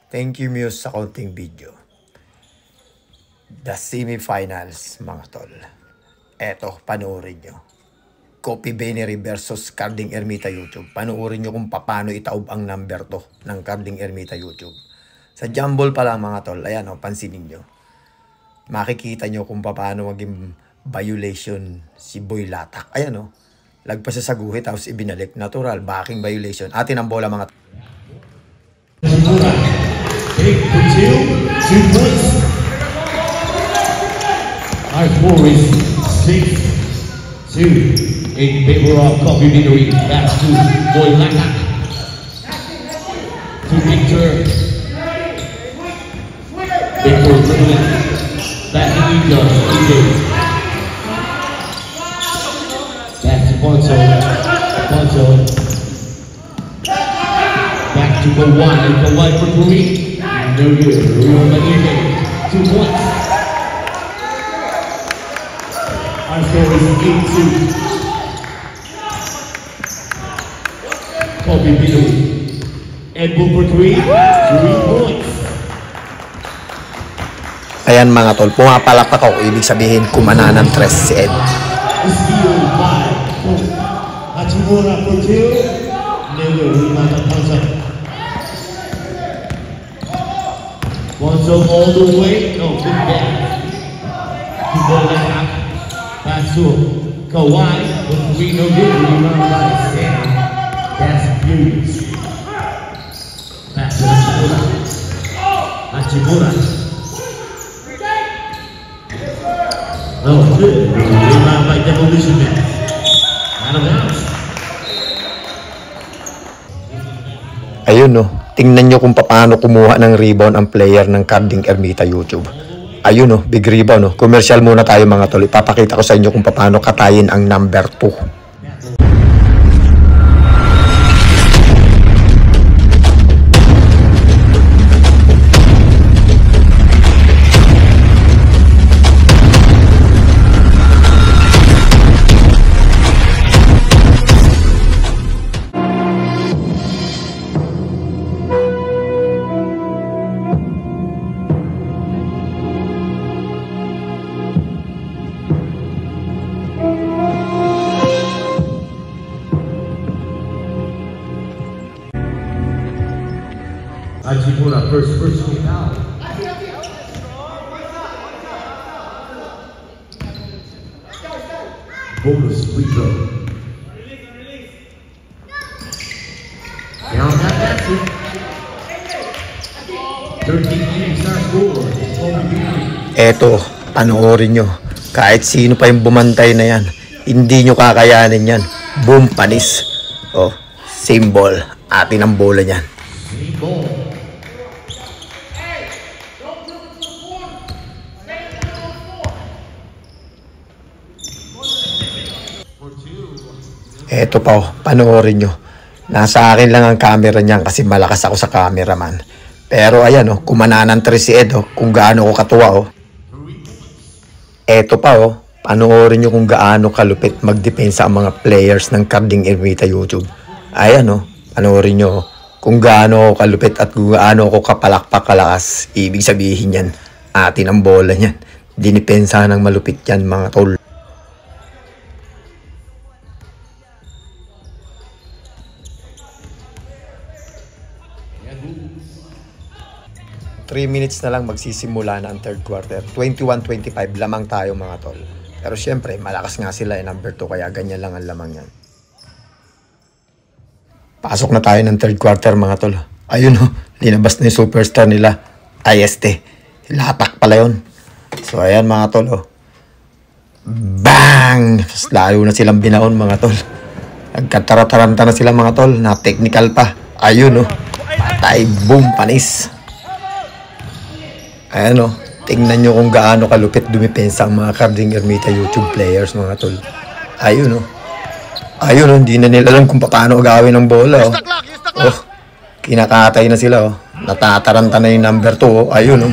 Thank you Muse sa konting video. The semifinals mga tol. Eto, panoorin nyo. Copy Benery versus Carding Ermita YouTube. Panoorin nyo kung paano itaob ang number 2 ng Carding Ermita YouTube. Sa jumble pa lang mga tol, ayan o, pansinin nyo. Makikita nyo kung paano maging violation si Boy Latak. Ayan o, lagpas sa guhit tapos ibinalik. Natural, backing violation. Atin ang bola mga tol. Take for 2 points. Our score is 6-2 in favor of Copy Benery. Back to Boy Latak. To Victor. Victor dribbling. Back to Ika. Back to Ponzo. Ponzo. Back to Kawhi. Kawhi for 3. No good. Real Manime. 2 points. Our score is 8-2. Copy Benery. Ed Bull for 3. 3 points. Ayan mga tol, pumapalakpak ako. Ibig sabihin, kumana ng 3 si Ed. Steal 5. Hachimura for 2. No good. Rebound to Ponzo. Ponzo all the way. No, good back. To Boy Latak. Pass to Kawhi. For 3, no good. Rebound by Sam. That's Hughes. Pass to Hachimura. Hachimura. No, good. Rebound by Demolition Man. Out of bounds. Ayun no, tingnan nyo kung paano kumuha ng rebound ang player ng Carding Ermita YouTube. Ayun no, big rebound no. Commercial muna tayo mga tol. Ipapakita ko sa inyo kung paano katayin ang number 2. Hachimura first team out. Bonus free throw. Down that basket. 13 innings our score. Eto, panoorin nyo. Kahit sino pa yung bumantay na yan, hindi nyo kakayanin yan. Boom, panis. Oh, same ball. Atin ang bola niyan. Same ball. Eto pa oh, panoorin nyo. Nasa akin lang ang camera niyan kasi malakas ako sa cameraman. Pero ayan oh, kumana ng 3 si Ed oh, kung gaano ko katuwa oh. Eto pa oh, panoorin nyo kung gaano kalupit magdepensa ang mga players ng Carding Ermita YouTube. Ayan oh, panoorin nyo oh, kung gaano ko kalupit at kung gaano ko kapalakpak kalakas. Ibig sabihin yan, atin ang bola niyan. Dinipensa ng malupit yan mga tol. 3 minutes na lang magsisimula na ang third quarter. 21-25 lamang tayo mga tol. Pero syempre, malakas nga sila number 2 kaya ganyan lang ang lamang yan. Pasok na tayo ng third quarter mga tol. Ayun oh, linabas na yung superstar nila. IST. Latak pala yun. So ayan mga tol oh. Bang! Lalo na silang binaon mga tol. Nagkatarataranta na sila mga tol. Na technical pa. Ayun oh. Patay. Boom. Panis. Ayan o, tingnan nyo kung gaano kalupit dumipensa ang mga Carding Ermita YouTube players mga tol. Ayun o. Ayun o, hindi na nila alam kung paano gawin ang bola o. Oh, kinakatay na sila o. Natataranta na yung number 2 o. Ayun o.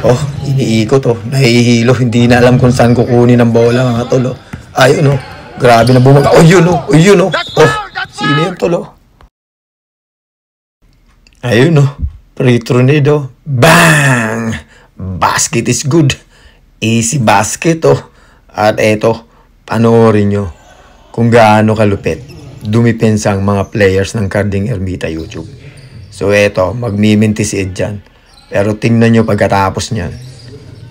Oh, iniikot o. Nahihilo, hindi na alam kung saan kukunin ang bola mga tol o. Ayun o. Grabe na bumaga. Oh, yun o. Oh, yun o. Oh, sino yung tol o? Ayun o. Free tornado. Bang! Basket is good. Easy basket, oh. At eto, panoorin nyo kung gaano kalupit dumipensa ang mga players ng Carding Ermita YouTube. So eto, magmiminti si Ed dyan. Pero tingnan nyo pagkatapos nyan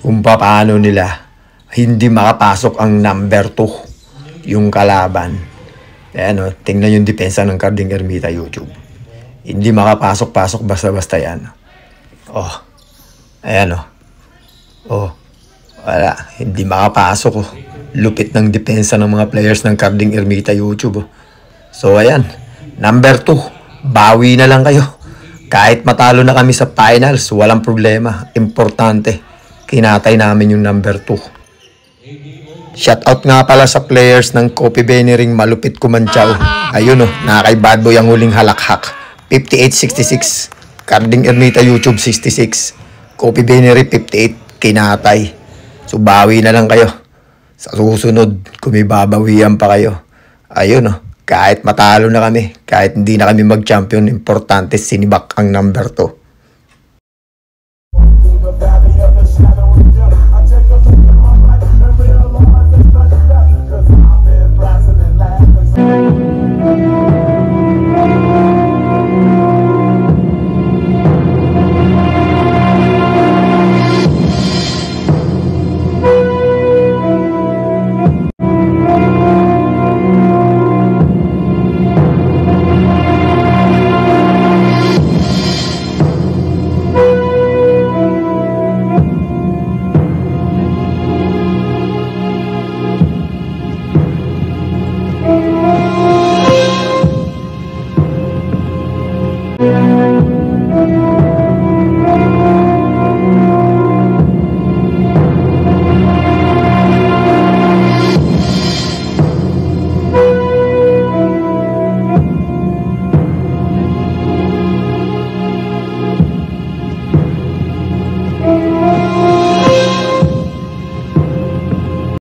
kung paano nila hindi makapasok ang number 2, yung kalaban. Ayan, oh, tingnan yung depensa ng Carding Ermita YouTube. Hindi makapasok-pasok basta-basta yan. Oh, ayan, oh. Oh, wala. Hindi makapasok, oh. Lupit ng depensa ng mga players ng Carding Ermita YouTube, oh. So, ayan. Number 2. Bawi na lang kayo. Kahit matalo na kami sa finals, walang problema. Importante, kinatay namin yung number 2. Shoutout nga pala sa players ng Copy Benering malupit kumantsaw. Ayun, oh. Nakay bad boy ang huling halakhak. 58-66. Carding Ermita YouTube 66. Copy Beneri 58. Kinatay. So, bawi na lang kayo. Sa susunod, kung may babawian pa kayo. Ayun, oh. Kahit matalo na kami, kahit hindi na kami mag-champion, importante sinibak ang number 2.